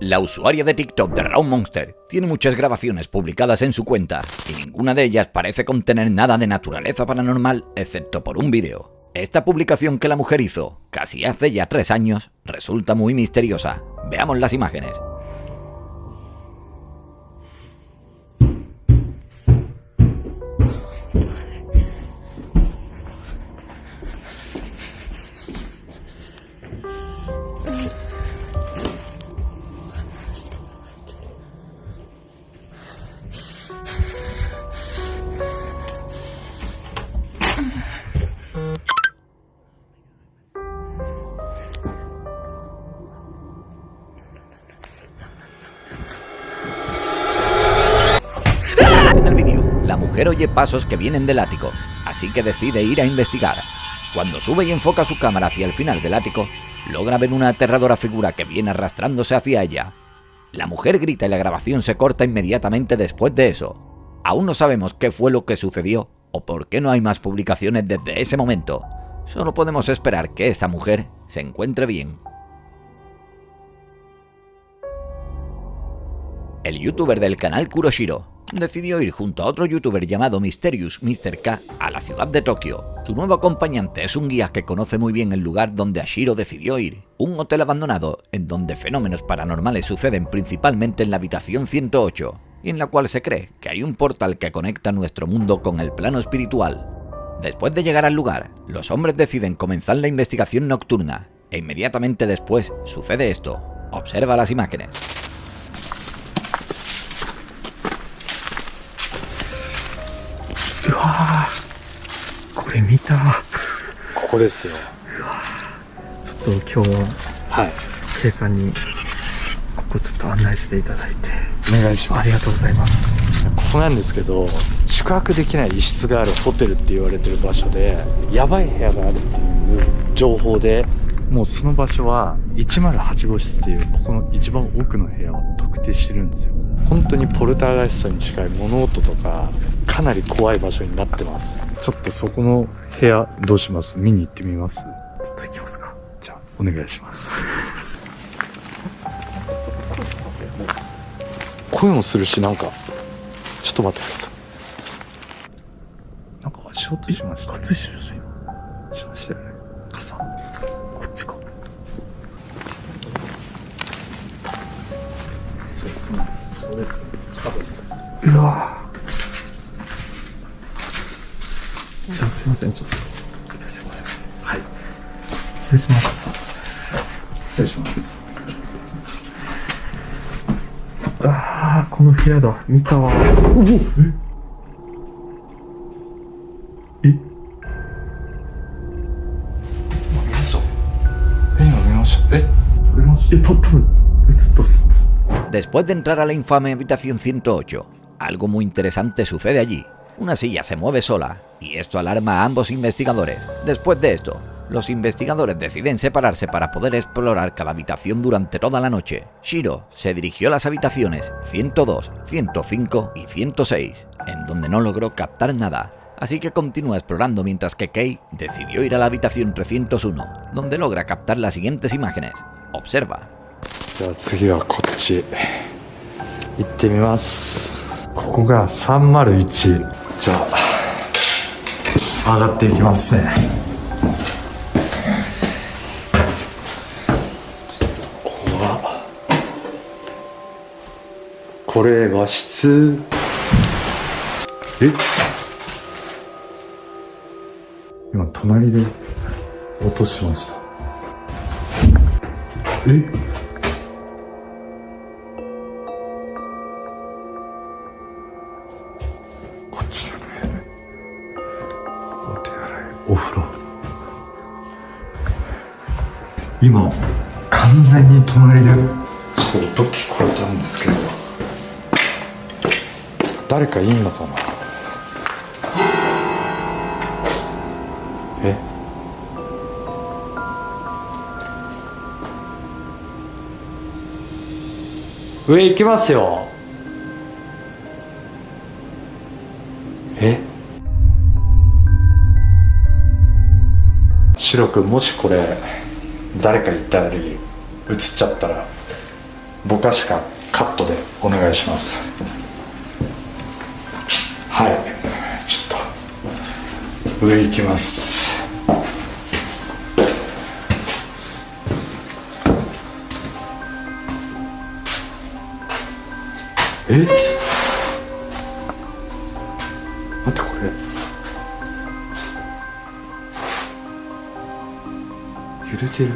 La usuaria de TikTok de Raw Monster tiene muchas grabaciones publicadas en su cuenta y ninguna de ellas parece contener nada de naturaleza paranormal excepto por un vídeo. Esta publicación que la mujer hizo casi hace ya 3 años resulta muy misteriosa. Veamos las imágenes. En el vídeo, la mujer oye pasos que vienen del ático, así que decide ir a investigar. Cuando sube y enfoca su cámara hacia el final del ático, logra ver una aterradora figura que viene arrastrándose hacia ella. La mujer grita y la grabación se corta inmediatamente después de eso. Aún no sabemos qué fue lo que sucedió o por qué no hay más publicaciones desde ese momento. Solo podemos esperar que esa mujer se encuentre bien. El youtuber del canal Kuroshiro decidió ir junto a otro youtuber llamado Mysterious Mr. K a la ciudad de Tokio. Su nuevo acompañante es un guía que conoce muy bien el lugar donde Ashiro decidió ir, un hotel abandonado en donde fenómenos paranormales suceden principalmente en la habitación 108, y en la cual se cree que hay un portal que conecta nuestro mundo con el plano espiritual. Después de llegar al lugar, los hombres deciden comenzar la investigación nocturna, e inmediatamente después sucede esto. Observa las imágenes. Después de entrar a la infame habitación 108, algo muy interesante sucede allí. Una silla se mueve sola, y esto alarma a ambos investigadores. Después de esto, los investigadores deciden separarse para poder explorar cada habitación durante toda la noche. Shiro se dirigió a las habitaciones 102, 105 y 106, en donde no logró captar nada, así que continúa explorando mientras que Kei decidió ir a la habitación 301, donde logra captar las siguientes imágenes. Observa. ぼかしかカットでお願いします。はい、ちょっと上行きます。待ってこれ揺れてる。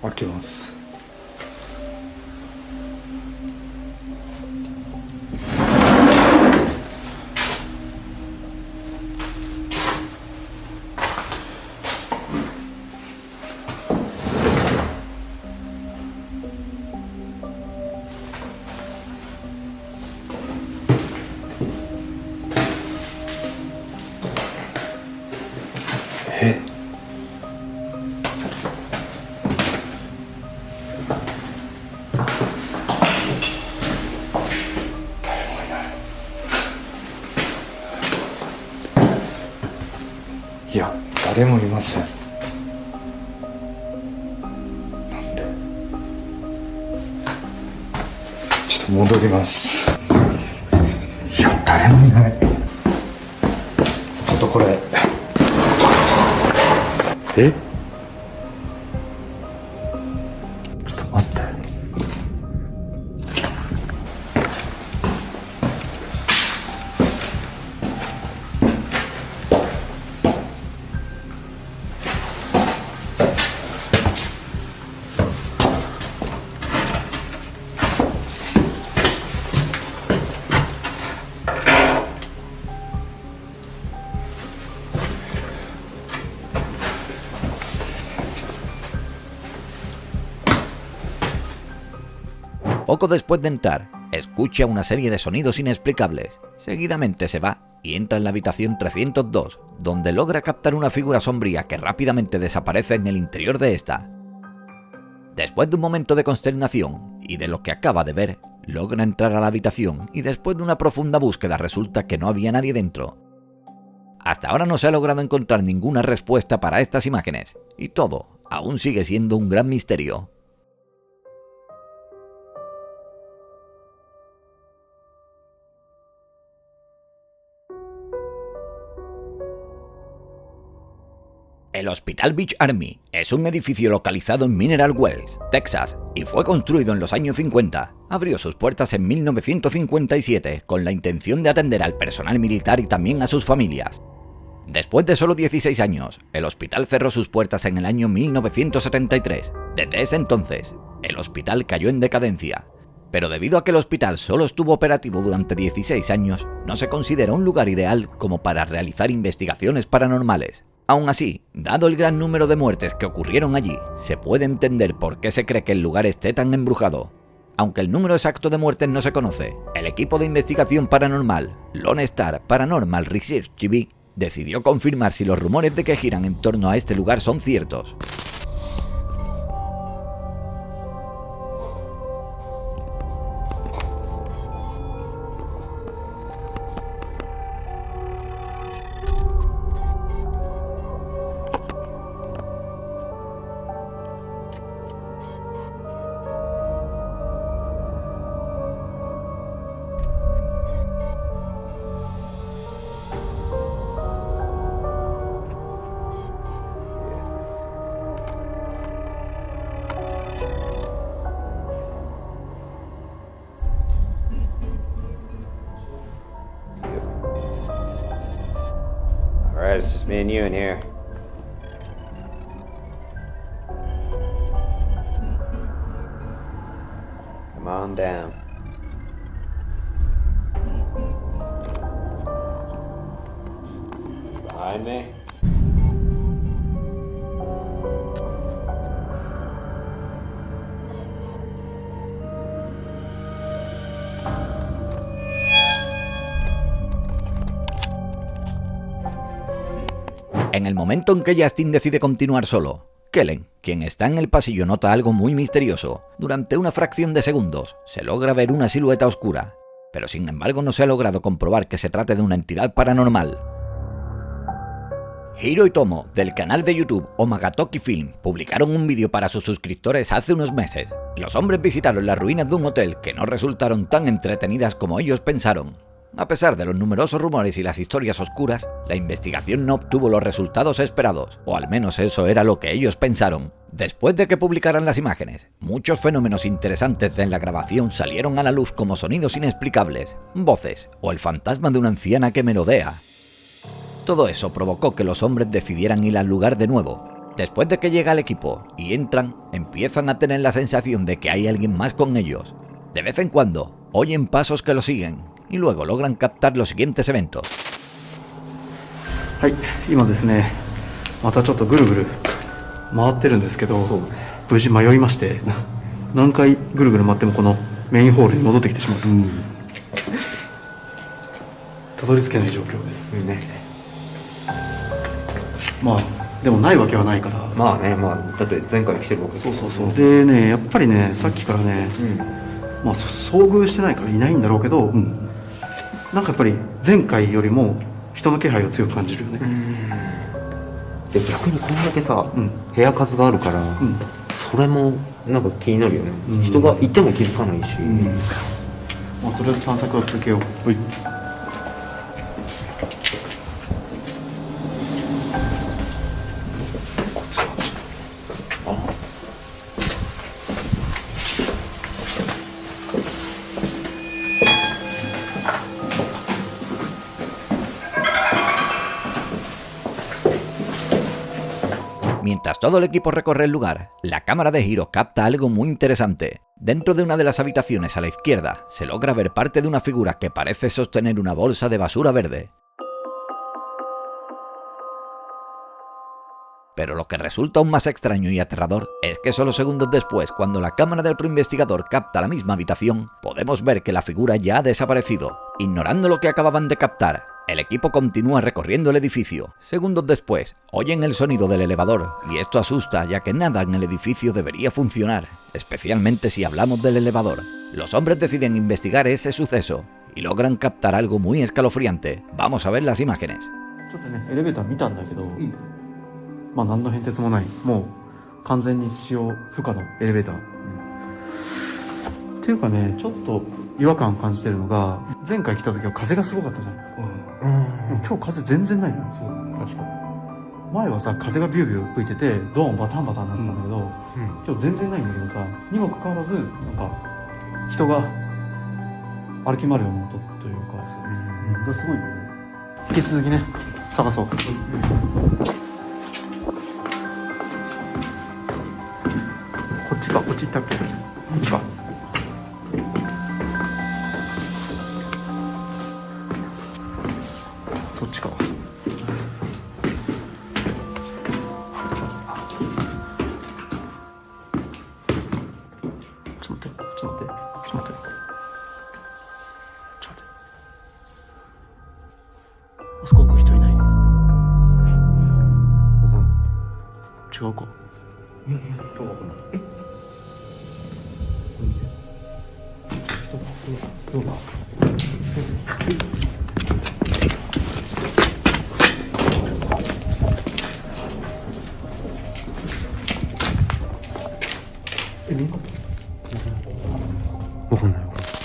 開けます。いや、誰もいません。なんで？ちょっと戻ります。いや、誰もいない。ちょっとこれ。ちょっと待って。Poco después de entrar, escucha una serie de sonidos inexplicables. Seguidamente se va y entra en la habitación 302, donde logra captar una figura sombría que rápidamente desaparece en el interior de esta. Después de un momento de consternación y de lo que acaba de ver, logra entrar a la habitación y después de una profunda búsqueda resulta que no había nadie dentro. Hasta ahora no se ha logrado encontrar ninguna respuesta para estas imágenes, y todo aún sigue siendo un gran misterio. El Hospital Beach Army es un edificio localizado en Mineral Wells, Texas, y fue construido en los años 50. Abrió sus puertas en 1957 con la intención de atender al personal militar y también a sus familias. Después de solo 16 años, el hospital cerró sus puertas en el año 1973. Desde ese entonces, el hospital cayó en decadencia. Pero debido a que el hospital solo estuvo operativo durante 16 años, no se considera un lugar ideal como para realizar investigaciones paranormales. Aún así, dado el gran número de muertes que ocurrieron allí, se puede entender por qué se cree que el lugar esté tan embrujado. Aunque el número exacto de muertes no se conoce, el equipo de investigación paranormal, Lone Star Paranormal Research TV, decidió confirmar si los rumores de que giran en torno a este lugar son ciertos. Alright, it's just me and you in here. Come on down. Find me? En el momento en que Justin decide continuar solo, Kellen, quien está en el pasillo, nota algo muy misterioso. Durante una fracción de segundos, se logra ver una silueta oscura, pero sin embargo no se ha logrado comprobar que se trate de una entidad paranormal. Hiro y Tomo, del canal de YouTube Omagatoki Film, publicaron un vídeo para sus suscriptores hace unos meses. Los hombres visitaron las ruinas de un hotel que no resultaron tan entretenidas como ellos pensaron. A pesar de los numerosos rumores y las historias oscuras, la investigación no obtuvo los resultados esperados, o al menos eso era lo que ellos pensaron. Después de que publicaran las imágenes, muchos fenómenos interesantes de la grabación salieron a la luz como sonidos inexplicables, voces o el fantasma de una anciana que merodea. Todo eso provocó que los hombres decidieran ir al lugar de nuevo. Después de que llega el equipo y entran, empiezan a tener la sensación de que hay alguien más con ellos. De vez en cuando, oyen pasos que los siguen, y luego logran captar los siguientes eventos. はい、今ですね、またちょっとぐるぐる回ってるんですけど、無事迷いまして、何回ぐるぐる回ってもこのメインホールに戻ってきてしまうと、たどり着けない状況です。まあでもないわけはないから。まあね、まあだって前回来てるわけです。そうそうそう。でね、やっぱりね、さっきからね、まあ遭遇してないからいないんだろうけど、なんかやっぱり前回よりも人の気配を強く感じるよね。で逆にこんだけさ、部屋数があるから、それもなんか気になるよね。人がいても気づかないし。まあとりあえず探索を続けよう。はい。Mientras todo el equipo recorre el lugar, la cámara de Hiro capta algo muy interesante. Dentro de una de las habitaciones a la izquierda, se logra ver parte de una figura que parece sostener una bolsa de basura verde. Pero lo que resulta aún más extraño y aterrador es que solo segundos después, cuando la cámara de otro investigador capta la misma habitación, podemos ver que la figura ya ha desaparecido. Ignorando lo que acababan de captar, el equipo continúa recorriendo el edificio. Segundos después, oyen el sonido del elevador, y esto asusta ya que nada en el edificio debería funcionar, especialmente si hablamos del elevador. Los hombres deciden investigar ese suceso, y logran captar algo muy escalofriante. Vamos a ver las imágenes. ちょっとね、エレベーター見たんだけど、まあ何の変哲もない、もう完全に使用不可のエレベーター。っていうかね、ちょっと違和感を感じてるのが、前回来た時は風がすごかったじゃん。今日風全然ないのよ。そう、確かに。前はさ、風がビュービュー吹いてて、ドーンバタンバタンなってたんだけど、今日全然ないんだけどさ、にもかかわらず、なんか人が歩き回るような音というか、これすごいよね。引き続きね、探そう。こっちか、こっち行ったっけ？こっちか。そっちか。ちょっと待って、ちょっと待って、ちょっと待って。ちょっと待って。あそこ人いない？違うか。いやいや、どうかな。え？どうか。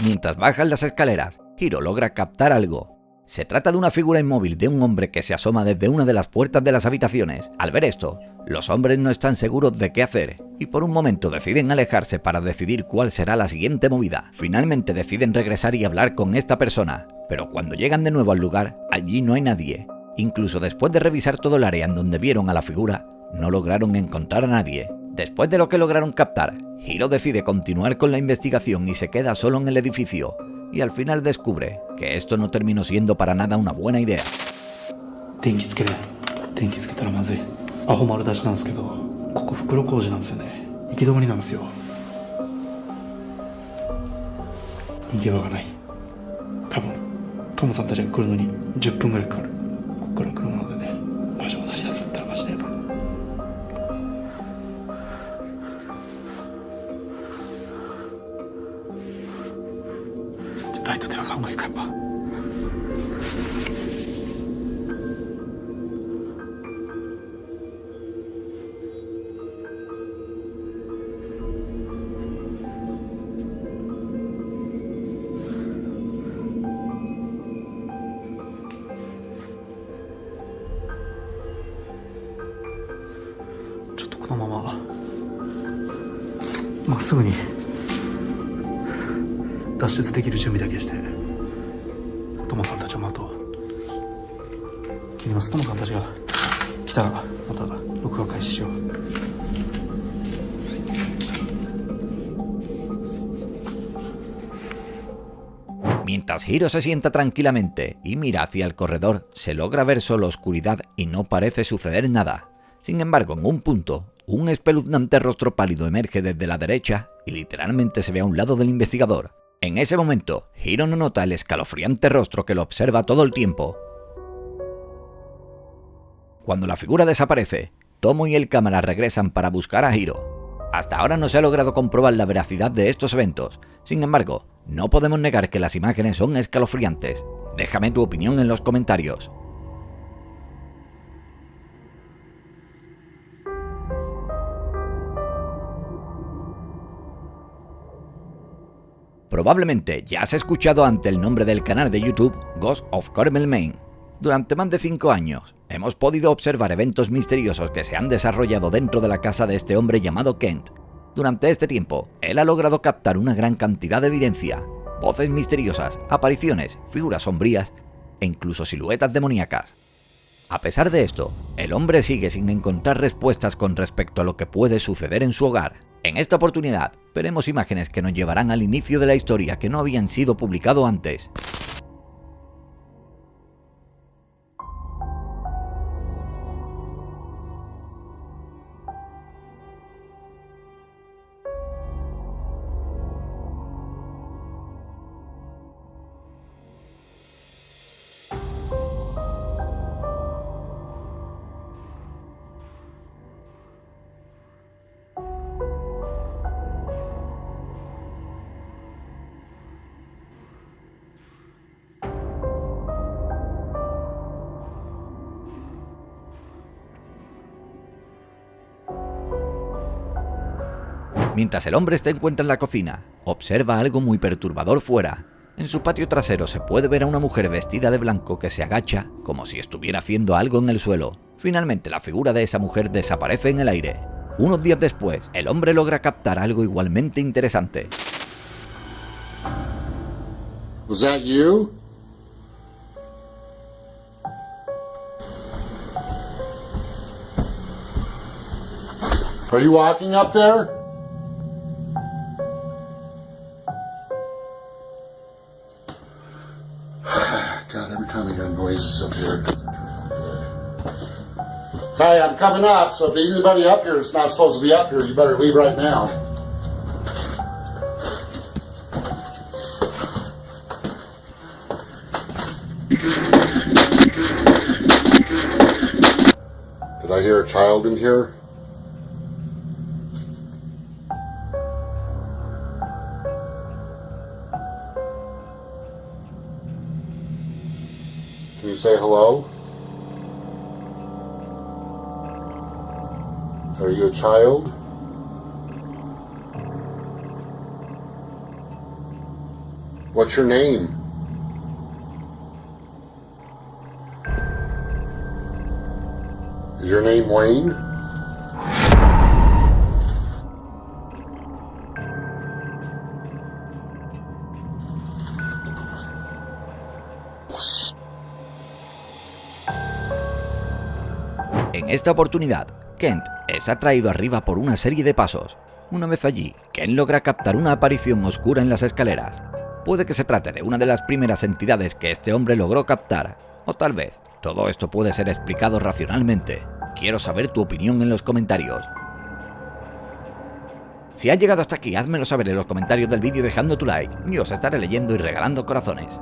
Mientras bajan las escaleras, Hiro logra captar algo. Se trata de una figura inmóvil de un hombre que se asoma desde una de las puertas de las habitaciones. Al ver esto, los hombres no están seguros de qué hacer, y por un momento deciden alejarse para decidir cuál será la siguiente movida. Finalmente deciden regresar y hablar con esta persona, pero cuando llegan de nuevo al lugar, allí no hay nadie. Incluso después de revisar todo el área en donde vieron a la figura, no lograron encontrar a nadie. Después de lo que lograron captar, Hiro decide continuar con la investigación y se queda solo en el edificio, y al final descubre que esto no terminó siendo para nada una buena idea. 電気つけない。電気つけたらまずい。アホ丸出しなんですけど、ここ袋小路なんですよね。行き止まりなんですよ。逃げ場がない。多分トモさんたちが来るのに10分ぐらいかかる。ここから車なのでね、場所同じやつだったらマジでやばい。ライト照らさん方がいいか、やっぱ。ちょっとこのまままっすぐに脱出できる準備だけして、トモさんたちを待とう。切ります。トモさんたちが来たらまた録画開始しよう。Mientras Hiro se sienta tranquilamente y mira hacia el corredor, se logra ver solo oscuridad y no parece suceder nada. Sin embargo, en un punto, un espeluznante rostro pálido emerge desde la derecha y literalmente se ve a un lado del investigador. En ese momento, Hiro no nota el escalofriante rostro que lo observa todo el tiempo. Cuando la figura desaparece, Tomo y el cámara regresan para buscar a Hiro. Hasta ahora no se ha logrado comprobar la veracidad de estos eventos. Sin embargo, no podemos negar que las imágenes son escalofriantes. Déjame tu opinión en los comentarios. Probablemente ya has escuchado ante el nombre del canal de YouTube Ghost of Carmel, Maine. Durante más de 5 años, hemos podido observar eventos misteriosos que se han desarrollado dentro de la casa de este hombre llamado Kent. Durante este tiempo, él ha logrado captar una gran cantidad de evidencia, voces misteriosas, apariciones, figuras sombrías e incluso siluetas demoníacas. A pesar de esto, el hombre sigue sin encontrar respuestas con respecto a lo que puede suceder en su hogar. En esta oportunidad, veremos imágenes que nos llevarán al inicio de la historia que no habían sido publicado antes. Mientras el hombre se encuentra en la cocina, observa algo muy perturbador fuera. En su patio trasero se puede ver a una mujer vestida de blanco que se agacha como si estuviera haciendo algo en el suelo. Finalmente la figura de esa mujer desaparece en el aire. Unos días después, el hombre logra captar algo igualmente interesante. Was that you? Are you walking up there? God, every time I got noises up here. Hey, I'm coming up, so if there's anybody up here that's not supposed to be up here, you better leave right now. Did I hear a child in here? Can you say hello? Are you a child? What's your name? Is your name Wayne? En esta oportunidad, Kent es atraído arriba por una serie de pasos. Una vez allí, Kent logra captar una aparición oscura en las escaleras. Puede que se trate de una de las primeras entidades que este hombre logró captar, o tal vez Todo esto puede ser explicado racionalmente. Quiero saber tu opinión en los comentarios. Si has llegado hasta aquí, házmelo saber en los comentarios del vídeo dejando tu like, y os estaré leyendo y regalando corazones.